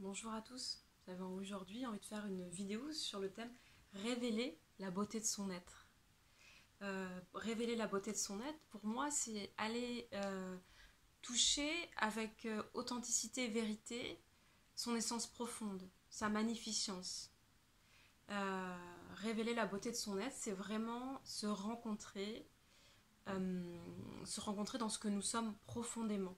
Bonjour à tous, j'avais aujourd'hui envie de faire une vidéo sur le thème révéler la beauté de son être. Révéler la beauté de son être, pour moi, c'est aller toucher avec authenticité et vérité son essence profonde, sa magnificence. Révéler la beauté de son être, c'est vraiment se rencontrer dans ce que nous sommes profondément.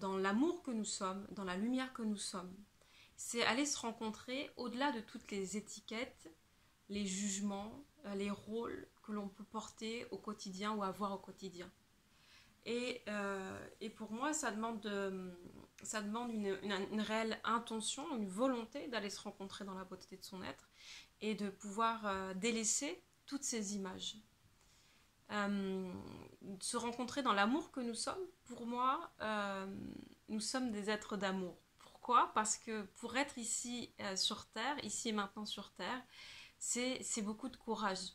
Dans l'amour que nous sommes, dans la lumière que nous sommes. C'est aller se rencontrer au-delà de toutes les étiquettes, les jugements, les rôles que l'on peut porter au quotidien ou avoir au quotidien. Et pour moi, ça demande une réelle intention, une volonté d'aller se rencontrer dans la beauté de son être et de pouvoir délaisser toutes ces images. Se rencontrer dans l'amour que nous sommes, pour moi, nous sommes des êtres d'amour. Pourquoi ? Parce que pour être ici sur Terre, ici et maintenant sur Terre, c'est beaucoup de courage.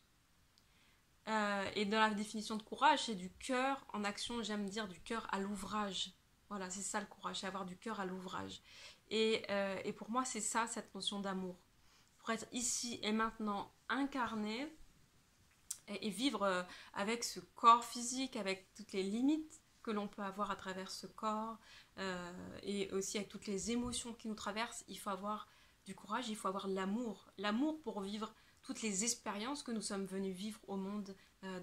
Et dans la définition de courage, c'est du cœur en action, j'aime dire du cœur à l'ouvrage. Voilà, c'est ça le courage, c'est avoir du cœur à l'ouvrage. Et pour moi, c'est ça, cette notion d'amour. Pour être ici et maintenant incarné, et vivre avec ce corps physique, avec toutes les limites que l'on peut avoir à travers ce corps, et aussi avec toutes les émotions qui nous traversent, il faut avoir du courage, il faut avoir l'amour. L'amour pour vivre toutes les expériences que nous sommes venus vivre au monde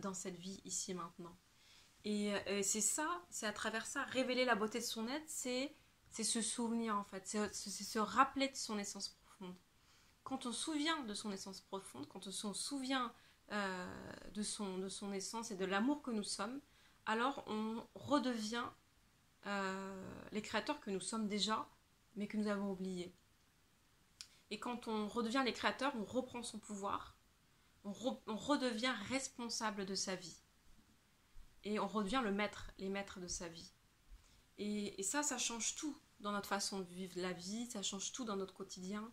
dans cette vie ici et maintenant. Et c'est ça, c'est à travers ça, révéler la beauté de son être, c'est se souvenir en fait, c'est se rappeler de son essence profonde. Quand on se souvient de son essence profonde, quand on se souvient de son essence et de l'amour que nous sommes, alors on redevient les créateurs que nous sommes déjà, mais que nous avons oubliés. Et quand on redevient les créateurs, on reprend son pouvoir, on redevient responsable de sa vie. Et on redevient les maîtres de sa vie. Et ça change tout dans notre façon de vivre la vie, ça change tout dans notre quotidien.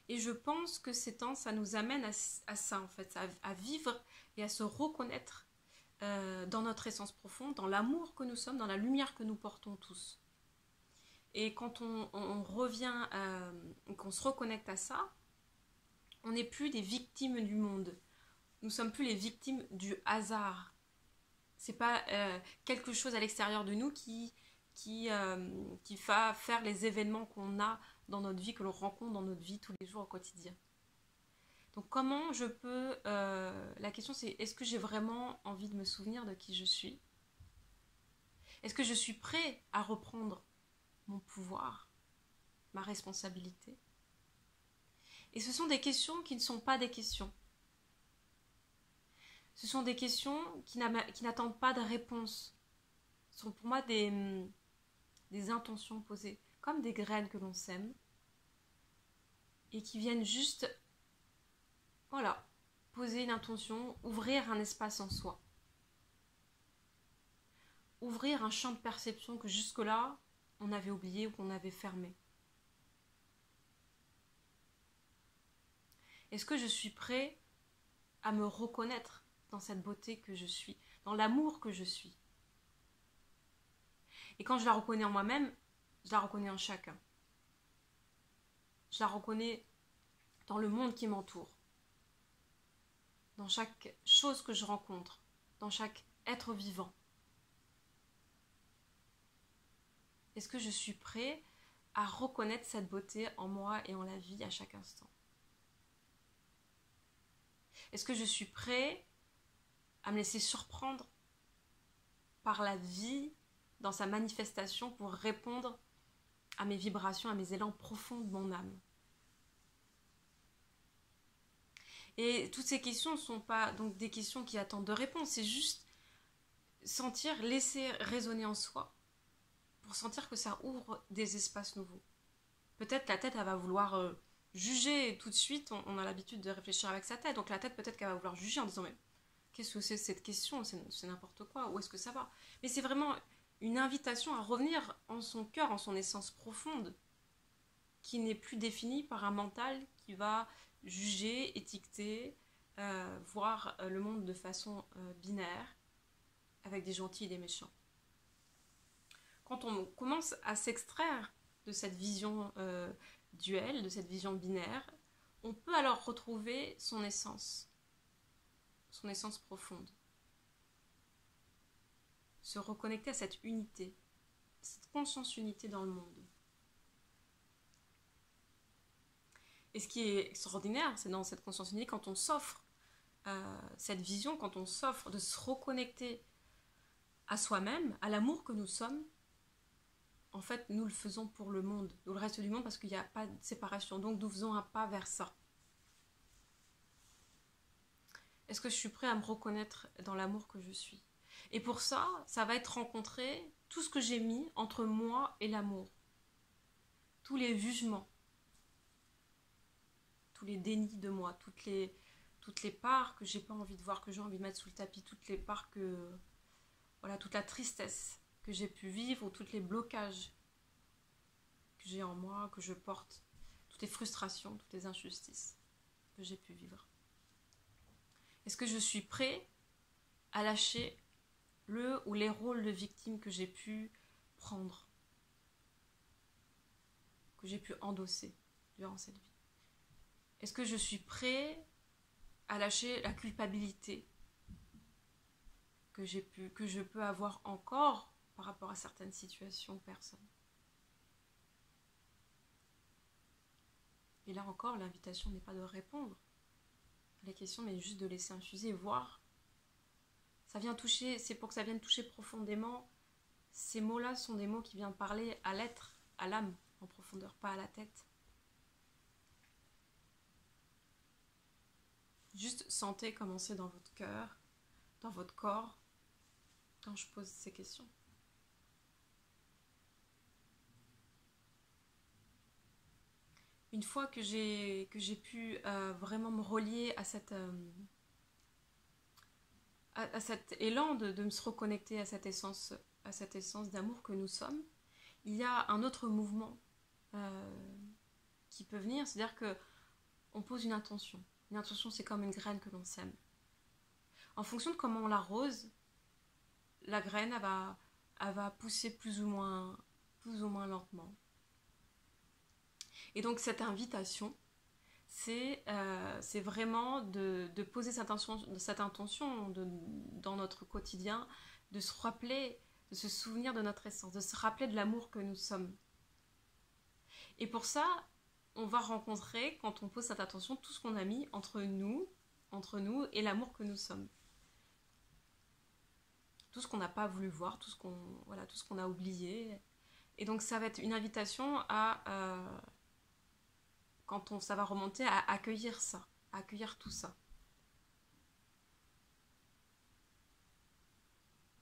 Et je pense que ces temps, ça nous amène à ça en fait, à vivre et à se reconnaître dans notre essence profonde, dans l'amour que nous sommes, dans la lumière que nous portons tous. Et quand on revient, qu'on se reconnecte à ça, on n'est plus des victimes du monde. Nous ne sommes plus les victimes du hasard. C'est pas quelque chose à l'extérieur de nous qui va faire les événements qu'on a dans notre vie, que l'on rencontre dans notre vie tous les jours au quotidien. Donc comment je peux... la question c'est, est-ce que j'ai vraiment envie de me souvenir de qui je suis ? Est-ce que je suis prêt à reprendre mon pouvoir, ma responsabilité ? Et ce sont des questions qui ne sont pas des questions. Ce sont des questions qui n'attendent pas de réponse. Ce sont pour moi des intentions posées, comme des graines que l'on sème, et qui viennent juste, voilà, poser une intention, ouvrir un espace en soi. Ouvrir un champ de perception que jusque-là, on avait oublié ou qu'on avait fermé. Est-ce que je suis prêt à me reconnaître dans cette beauté que je suis, dans l'amour que je suis ? Et quand je la reconnais en moi-même, je la reconnais en chacun. Je la reconnais dans le monde qui m'entoure, dans chaque chose que je rencontre, dans chaque être vivant. Est-ce que je suis prêt à reconnaître cette beauté en moi et en la vie à chaque instant ? Est-ce que je suis prêt à me laisser surprendre par la vie dans sa manifestation pour répondre à mes vibrations, à mes élans profonds de mon âme ? Et toutes ces questions ne sont pas donc des questions qui attendent de réponse, c'est juste sentir, laisser résonner en soi pour sentir que ça ouvre des espaces nouveaux. Peut-être la tête, elle va vouloir juger tout de suite, on a l'habitude de réfléchir avec sa tête, donc la tête peut-être qu'elle va vouloir juger en disant mais qu'est-ce que c'est cette question, c'est n'importe quoi, où est-ce que ça va ? Mais c'est vraiment une invitation à revenir en son cœur, en son essence profonde, qui n'est plus définie par un mental qui va juger, étiqueter, voir le monde de façon binaire, avec des gentils et des méchants. Quand on commence à s'extraire de cette vision duelle, de cette vision binaire, on peut alors retrouver son essence profonde. Se reconnecter à cette unité, cette conscience unité dans le monde. Et ce qui est extraordinaire, c'est dans cette conscience unité, quand on s'offre cette vision, quand on s'offre de se reconnecter à soi-même, à l'amour que nous sommes, en fait, nous le faisons pour le monde, pour le reste du monde, parce qu'il n'y a pas de séparation. Donc, nous faisons un pas vers ça. Est-ce que je suis prêt à me reconnaître dans l'amour que je suis? Et pour ça, ça va être rencontrer tout ce que j'ai mis entre moi et l'amour. Tous les jugements, tous les dénis de moi, toutes les parts que j'ai pas envie de voir, que j'ai envie de mettre sous le tapis, toutes les parts que... Voilà, toute la tristesse que j'ai pu vivre, ou tous les blocages que j'ai en moi, que je porte, toutes les frustrations, toutes les injustices que j'ai pu vivre. Est-ce que je suis prêt à lâcher le ou les rôles de victime que j'ai pu prendre, que j'ai pu endosser durant cette vie? Est-ce que je suis prêt à lâcher la culpabilité que je peux avoir encore par rapport à certaines situations ou personnes? Et là encore, l'invitation n'est pas de répondre à la question, mais juste de laisser infuser, voir. Ça vient toucher, c'est pour que ça vienne toucher profondément. Ces mots-là sont des mots qui viennent parler à l'être, à l'âme en profondeur, pas à la tête. Juste sentez commencer dans votre cœur, dans votre corps, quand je pose ces questions. Une fois que j'ai pu vraiment me relier à cet élan de se reconnecter à cette essence d'amour que nous sommes, il y a un autre mouvement qui peut venir, c'est-à-dire qu'on pose une intention. Une intention, c'est comme une graine que l'on sème. En fonction de comment on l'arrose, la graine elle va pousser plus ou moins lentement. Et donc cette invitation, c'est vraiment de poser cette intention dans notre quotidien, de se rappeler, de se souvenir de notre essence, de se rappeler de l'amour que nous sommes. Et pour ça, on va rencontrer, quand on pose cette intention, tout ce qu'on a mis entre nous et l'amour que nous sommes. Tout ce qu'on n'a pas voulu voir, tout ce qu'on a oublié. Et donc ça va être une invitation à... ça va remonter, à accueillir ça, à accueillir tout ça.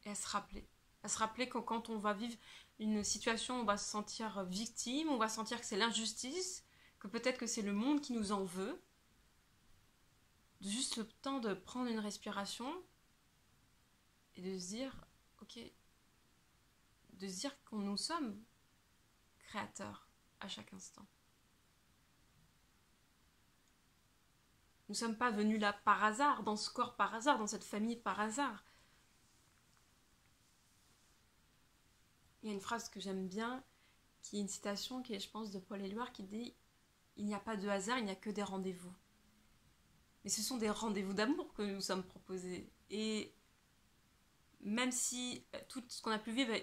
Et à se rappeler que quand on va vivre une situation, on va se sentir victime, on va sentir que c'est l'injustice, que peut-être que c'est le monde qui nous en veut. Juste le temps de prendre une respiration et de se dire, ok, de se dire que nous sommes créateurs à chaque instant. Nous ne sommes pas venus là par hasard, dans ce corps par hasard, dans cette famille par hasard. Il y a une phrase que j'aime bien, qui est une citation qui est, je pense, de Paul Éluard, qui dit « Il n'y a pas de hasard, il n'y a que des rendez-vous. » Mais ce sont des rendez-vous d'amour que nous sommes proposés. Et même si tout ce qu'on a pu vivre,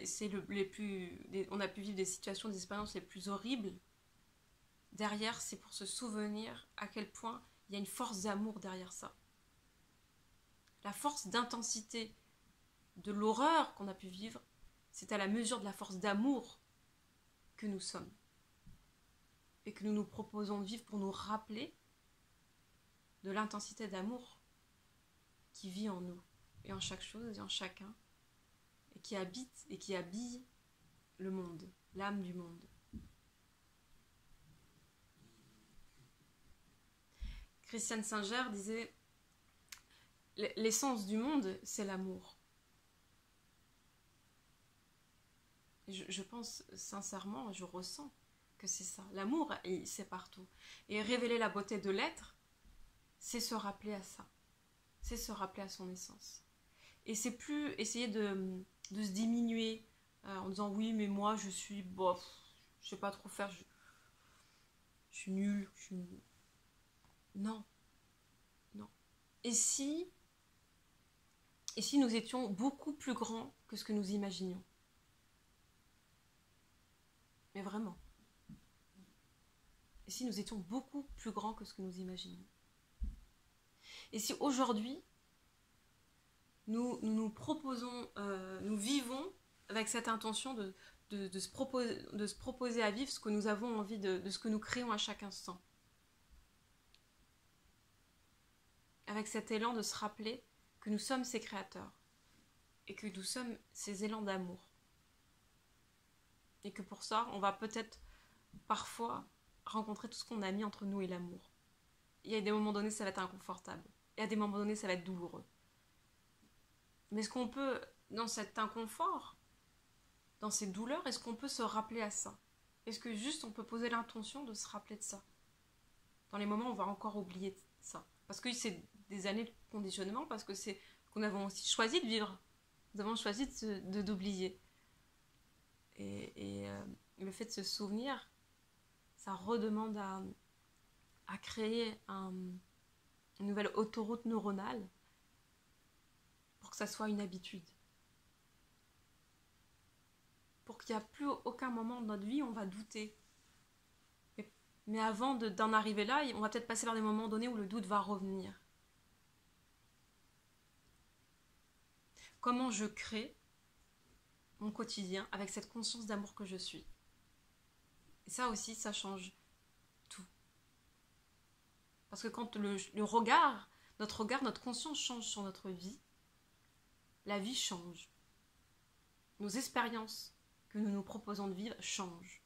on a pu vivre des situations, des expériences les plus horribles, derrière, c'est pour se souvenir à quel point il y a une force d'amour derrière ça. La force d'intensité de l'horreur qu'on a pu vivre, c'est à la mesure de la force d'amour que nous sommes. Et que nous nous proposons de vivre pour nous rappeler de l'intensité d'amour qui vit en nous, et en chaque chose, et en chacun, et qui habite et qui habille le monde, l'âme du monde. Christiane Singer disait « L'essence du monde, c'est l'amour. » Je pense sincèrement, je ressens que c'est ça. L'amour, c'est partout. Et révéler la beauté de l'être, c'est se rappeler à ça. C'est se rappeler à son essence. Et c'est plus essayer de se diminuer en disant « Oui, mais moi, je suis bof. je sais pas trop faire, je suis nulle, Non, non. Et si nous étions beaucoup plus grands que ce que nous imaginions? Mais vraiment. Et si nous étions beaucoup plus grands que ce que nous imaginions? Et si aujourd'hui, nous proposons, nous vivons avec cette intention de se proposer à vivre ce que nous avons envie de ce que nous créons à chaque instant. Avec cet élan de se rappeler que nous sommes ces créateurs et que nous sommes ces élans d'amour. Et que pour ça, on va peut-être parfois rencontrer tout ce qu'on a mis entre nous et l'amour. Il y a des moments donnés, ça va être inconfortable. Et à des moments donnés, ça va être douloureux. Mais est-ce qu'on peut, dans cet inconfort, dans ces douleurs, est-ce qu'on peut se rappeler à ça? Est-ce que juste on peut poser l'intention de se rappeler de ça? Dans les moments où on va encore oublier ça. Parce que c'est des années de conditionnement, parce que c'est qu'on avait aussi choisi de vivre. Nous avons choisi d'oublier. Et le fait de se souvenir, ça redemande à créer une nouvelle autoroute neuronale pour que ça soit une habitude. Pour qu'il n'y a plus aucun moment de notre vie où on va douter. Mais avant d'en arriver là, on va peut-être passer par des moments donnés où le doute va revenir. Comment je crée mon quotidien avec cette conscience d'amour que je suis? Et ça aussi, ça change tout. Parce que quand le regard, notre conscience change sur notre vie, la vie change. Nos expériences que nous nous proposons de vivre changent.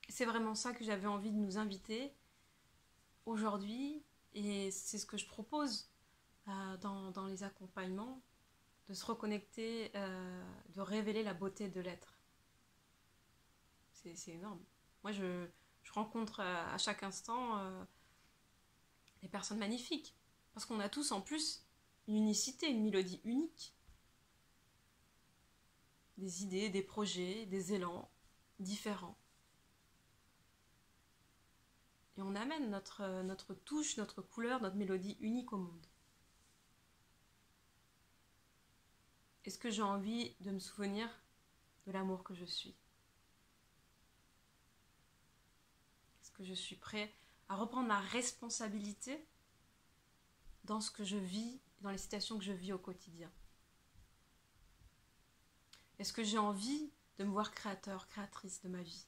C'est vraiment ça que j'avais envie de nous inviter aujourd'hui, et c'est ce que je propose dans les accompagnements, de se reconnecter, de révéler la beauté de l'être. C'est énorme. Moi, je rencontre à chaque instant des personnes magnifiques, parce qu'on a tous en plus une unicité, une mélodie unique. Des idées, des projets, des élans différents. Et on amène notre touche, notre couleur, notre mélodie unique au monde. Est-ce que j'ai envie de me souvenir de l'amour que je suis? Est-ce que je suis prêt à reprendre ma responsabilité dans ce que je vis, dans les situations que je vis au quotidien? Est-ce que j'ai envie de me voir créateur, créatrice de ma vie?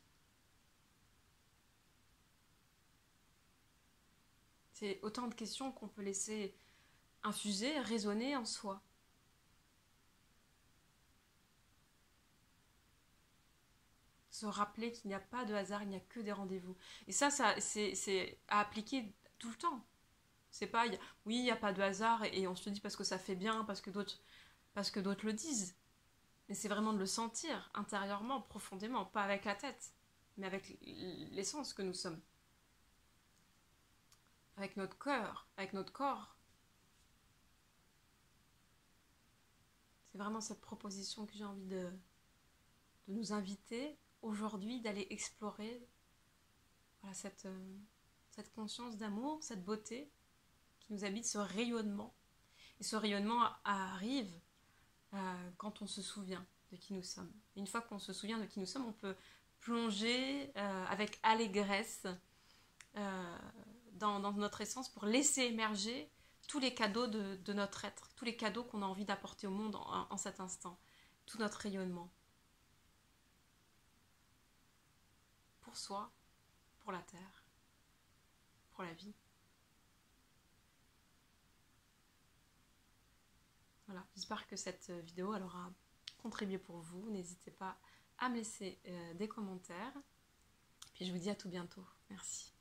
C'est autant de questions qu'on peut laisser infuser, résonner en soi. Se rappeler qu'il n'y a pas de hasard, il n'y a que des rendez-vous. Et ça c'est à appliquer tout le temps. C'est pas, oui, il n'y a pas de hasard, et on se le dit parce que ça fait bien, parce que d'autres le disent. Mais c'est vraiment de le sentir intérieurement, profondément, pas avec la tête, mais avec l'essence que nous sommes. Avec notre cœur, avec notre corps. C'est vraiment cette proposition que j'ai envie de nous inviter aujourd'hui, d'aller explorer, voilà, cette conscience d'amour, cette beauté qui nous habite, ce rayonnement. Et ce rayonnement arrive quand on se souvient de qui nous sommes. Et une fois qu'on se souvient de qui nous sommes, on peut plonger avec allégresse dans notre essence pour laisser émerger tous les cadeaux de notre être, tous les cadeaux qu'on a envie d'apporter au monde en cet instant, tout notre rayonnement. Pour soi, pour la terre, pour la vie. Voilà, j'espère que cette vidéo elle aura contribué pour vous. N'hésitez pas à me laisser des commentaires. Puis je vous dis à tout bientôt. Merci.